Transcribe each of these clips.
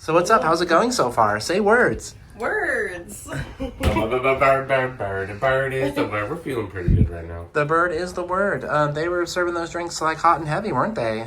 So what's up? How's it going so far? Say words. Words. Bird is the word. We're feeling pretty good right now. The bird is the word. They were serving those drinks like hot and heavy, weren't they?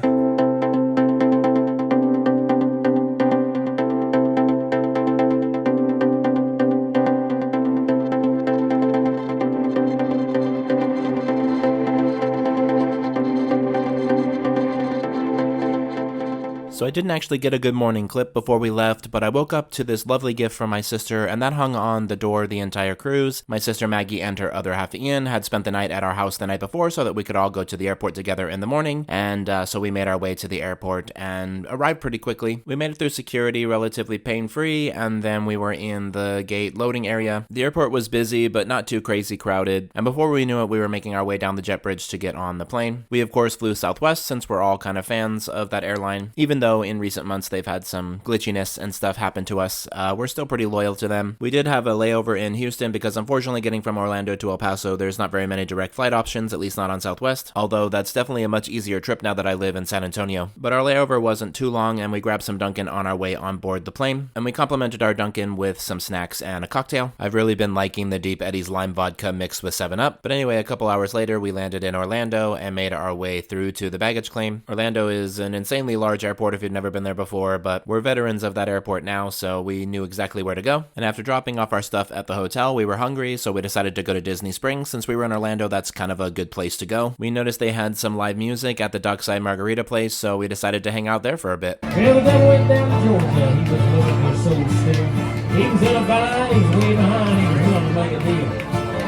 So I didn't actually get a good morning clip before we left, but I woke up to this lovely gift from my sister, and that hung on the door the entire cruise. My sister Maggie and her other half Ian had spent the night at our house the night before so that we could all go to the airport together in the morning, and so we made our way to the airport and arrived pretty quickly. We made it through security relatively pain-free, and then we were in the gate loading area. The airport was busy, but not too crazy crowded, and before we knew it, we were making our way down the jet bridge to get on the plane. We of course flew Southwest since we're all kind of fans of that airline, even though in recent months they've had some glitchiness and stuff happen to us. We're still pretty loyal to them. We did have a layover in Houston because unfortunately getting from Orlando to El Paso, there's not very many direct flight options, at least not on Southwest, although that's definitely a much easier trip now that I live in San Antonio. But our layover wasn't too long and we grabbed some Dunkin' on our way on board the plane, and we complimented our Dunkin' with some snacks and a cocktail. I've really been liking the Deep Eddy's lime vodka mixed with 7-Up, but anyway, a couple hours later we landed in Orlando and made our way through to the baggage claim. Orlando is an insanely large airport if you've never been there before, but we're veterans of that airport now, so we knew exactly where to go. And after dropping off our stuff at the hotel, we were hungry, so we decided to go to Disney Springs. Since we were in Orlando, that's kind of a good place to go. We noticed they had some live music at the Dockside Margarita place, so we decided to hang out there for a bit. Well, the devil went down to Georgia. He was looking for soul still. He was in a bind, he was way behind, he was willing to make a deal.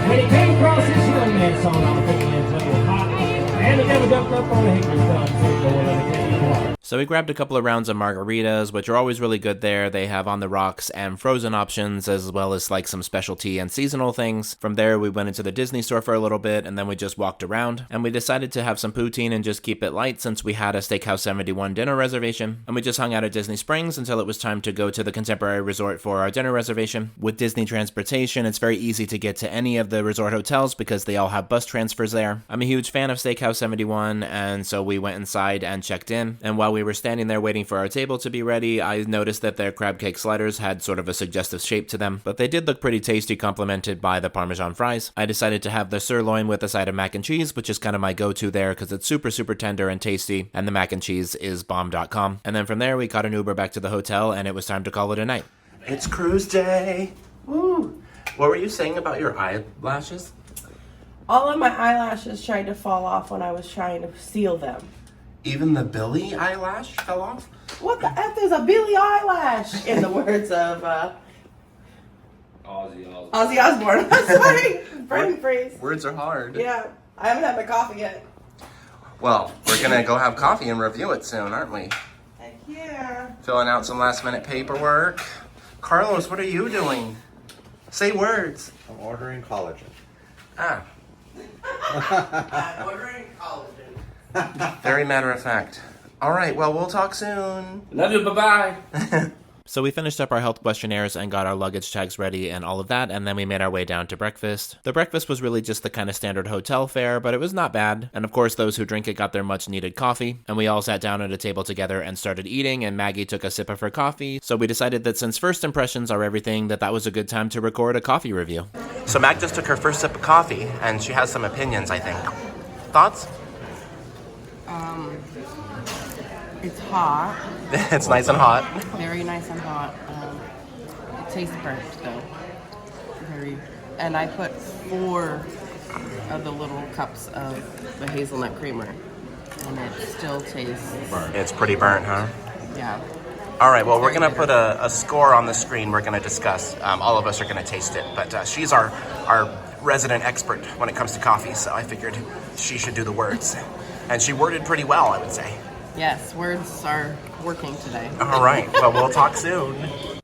When he came across this young man song on the picking and playing hot, and the devil jumped up on the hickory stump and said, "Boy, let me tell you what." So we grabbed a couple of rounds of margaritas, which are always really good there. They have on the rocks and frozen options, as well as like some specialty and seasonal things. From there, we went into the Disney store for a little bit, and then we just walked around. And we decided to have some poutine and just keep it light since we had a Steakhouse 71 dinner reservation. And we just hung out at Disney Springs until it was time to go to the Contemporary Resort for our dinner reservation. With Disney transportation, it's very easy to get to any of the resort hotels because they all have bus transfers there. I'm a huge fan of Steakhouse 71, and so we went inside and checked in. And while we were standing there waiting for our table to be ready, I noticed that their crab cake sliders had sort of a suggestive shape to them, but they did look pretty tasty, complemented by the Parmesan fries. I decided to have the sirloin with a side of mac and cheese, which is kind of my go-to there because it's super, super tender and tasty, and the mac and cheese is bomb.com. And then from there, we caught an Uber back to the hotel, and it was time to call it a night. It's cruise day! Woo! What were you saying about your eyelashes? All of my eyelashes tried to fall off when I was trying to seal them. Even the Billy eyelash fell off? What the F is a Billy eyelash? In the words of Ozzy Osbourne. I'm sorry. Brain freeze. Words are hard. Yeah. I haven't had my coffee yet. Well, we're gonna go have coffee and review it soon, aren't we? Heck yeah. Filling out some last minute paperwork. Carlos, what are you doing? Say words. I'm ordering collagen. Ah, I'm ordering collagen. very matter of fact. All right, well, we'll talk soon. Love you, bye-bye. So we finished up our health questionnaires and got our luggage tags ready and all of that, and then we made our way down to breakfast. The breakfast was really just the kind of standard hotel fare, but it was not bad. And of course, those who drink it got their much needed coffee. And we all sat down at a table together and started eating, and Maggie took a sip of her coffee. So we decided that since first impressions are everything, that was a good time to record a coffee review. So Mag just took her first sip of coffee, and she has some opinions, I think. Thoughts? It's hot. It's nice and hot. Very nice and hot. It tastes burnt though. And I put 4 of the little cups of the hazelnut creamer, and it still tastes burnt. It's pretty burnt, huh? Yeah. All right, well, we're going to put a score on the screen we're going to discuss. All of us are going to taste it, but she's our resident expert when it comes to coffee, so I figured she should do the words. And she worded pretty well, I would say. Yes, words are working today. All right, well, we'll talk soon.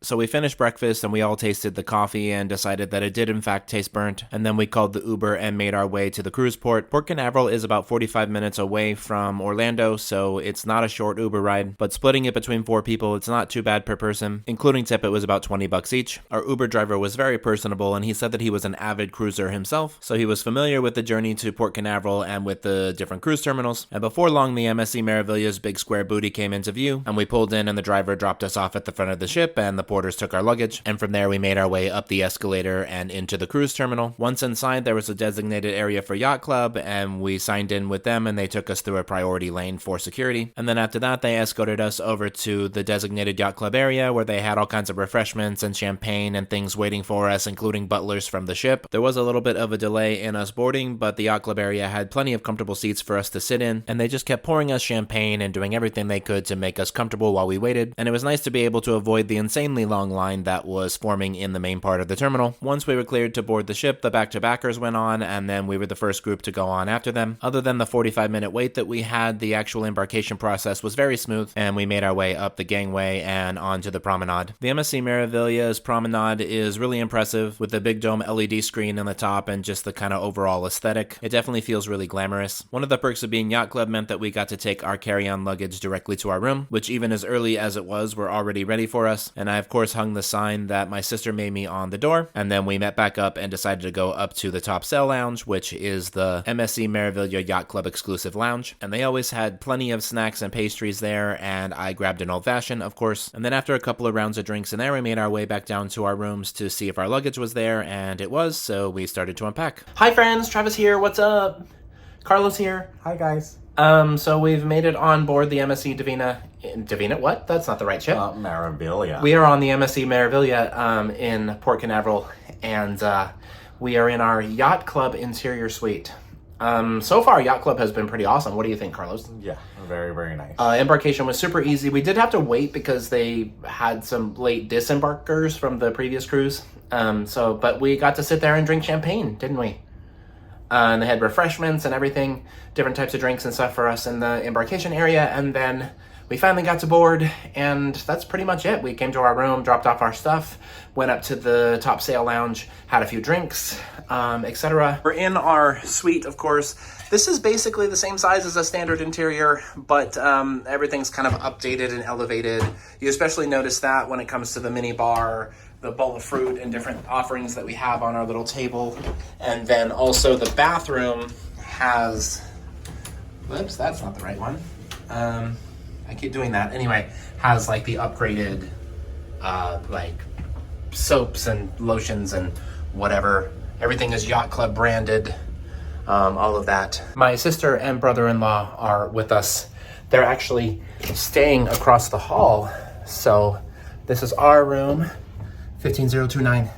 So we finished breakfast and we all tasted the coffee and decided that it did in fact taste burnt. And then we called the Uber and made our way to the cruise port. Port Canaveral is about 45 minutes away from Orlando, so it's not a short Uber ride, but splitting it between 4 people, it's not too bad per person. Including tip, it was about $20 each. Our Uber driver was very personable and he said that he was an avid cruiser himself, so he was familiar with the journey to Port Canaveral and with the different cruise terminals. And before long, the MSC Meraviglia's big square booty came into view, and we pulled in and the driver dropped us off at the front of the ship and the porters took our luggage. And from there we made our way up the escalator and into the cruise terminal. Once inside, there was a designated area for Yacht Club and we signed in with them and they took us through a priority lane for security. And then after that, they escorted us over to the designated Yacht Club area where they had all kinds of refreshments and champagne and things waiting for us, including butlers from the ship. There was a little bit of a delay in us boarding, but the Yacht Club area had plenty of comfortable seats for us to sit in, and they just kept pouring us champagne and doing everything they could to make us comfortable while we waited. And it was nice to be able to avoid the insanely long line that was forming in the main part of the terminal. Once we were cleared to board the ship, the back-to-backers went on, and then we were the first group to go on after them. Other than the 45-minute wait that we had, the actual embarkation process was very smooth, and we made our way up the gangway and onto the promenade. The MSC Meraviglia's promenade is really impressive with the big dome LED screen on the top and just the kind of overall aesthetic. It definitely feels really glamorous. One of the perks of being Yacht Club meant that we got to take our carry-on luggage directly to our room, which even as early as it was, were already ready for us. And I of course hung the sign that my sister made me on the door, and then we met back up and decided to go up to the top sail lounge, which is the MSC Meraviglia Yacht Club exclusive lounge. And they always had plenty of snacks and pastries there, and I grabbed an old-fashioned, of course. And then after a couple of rounds of drinks in there, we made our way back down to our rooms to see if our luggage was there, and it was, so we started to unpack. Hi friends, Travis here, what's up? Carlos here. Hi, guys. So we've made it on board the MSC Divina, what? That's not the right ship. Meraviglia. We are on the MSC Meraviglia in Port Canaveral, and we are in our Yacht Club interior suite. So far, Yacht Club has been pretty awesome. What do you think, Carlos? Yeah, very, very nice. Embarkation was super easy. We did have to wait because they had some late disembarkers from the previous cruise. But we got to sit there and drink champagne, didn't we? And they had refreshments and everything, different types of drinks and stuff for us in the embarkation area. And then we finally got to board, and that's pretty much it. We came to our room, dropped off our stuff, went up to the top sail lounge, had a few drinks, etc. We're in our suite, of course. This is basically the same size as a standard interior, but everything's kind of updated and elevated. You especially notice that when it comes to the mini bar, the bowl of fruit and different offerings that we have on our little table. And then also the bathroom has, whoops, that's not the right one. I keep doing that. Anyway, has like the upgraded like soaps and lotions and whatever. Everything is Yacht Club branded, all of that. My sister and brother-in-law are with us. They're actually staying across the hall. So this is our room, 15029,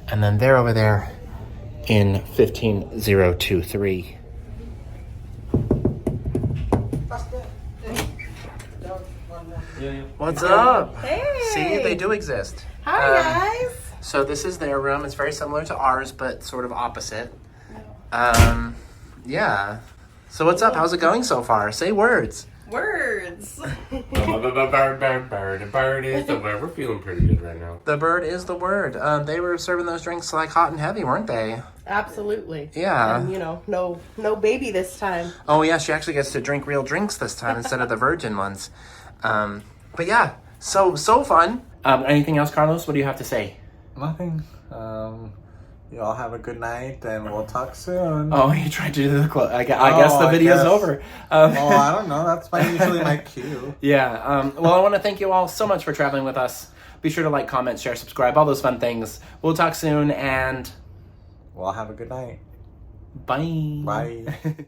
and then they're over there in 15023. What's up? Hey. See, they do exist. Hi, guys. So this is their room. It's very similar to ours, but sort of opposite. Yeah. So what's up? How's it going so far? Say words. Words. Bird is the word. We're feeling pretty good right now. The bird is the word. They were serving those drinks like hot and heavy, weren't they? Absolutely. Yeah. And no baby this time. Oh yeah, she actually gets to drink real drinks this time instead of the virgin ones. But yeah, so fun. Anything else, Carlos? What do you have to say? Nothing. You all have a good night, and we'll talk soon. Oh, you tried to do the close. I guess the video's over. I don't know. That's usually my cue. Yeah. Well, I want to thank you all so much for traveling with us. Be sure to like, comment, share, subscribe, all those fun things. We'll talk soon, and Well, have a good night. bye. Bye.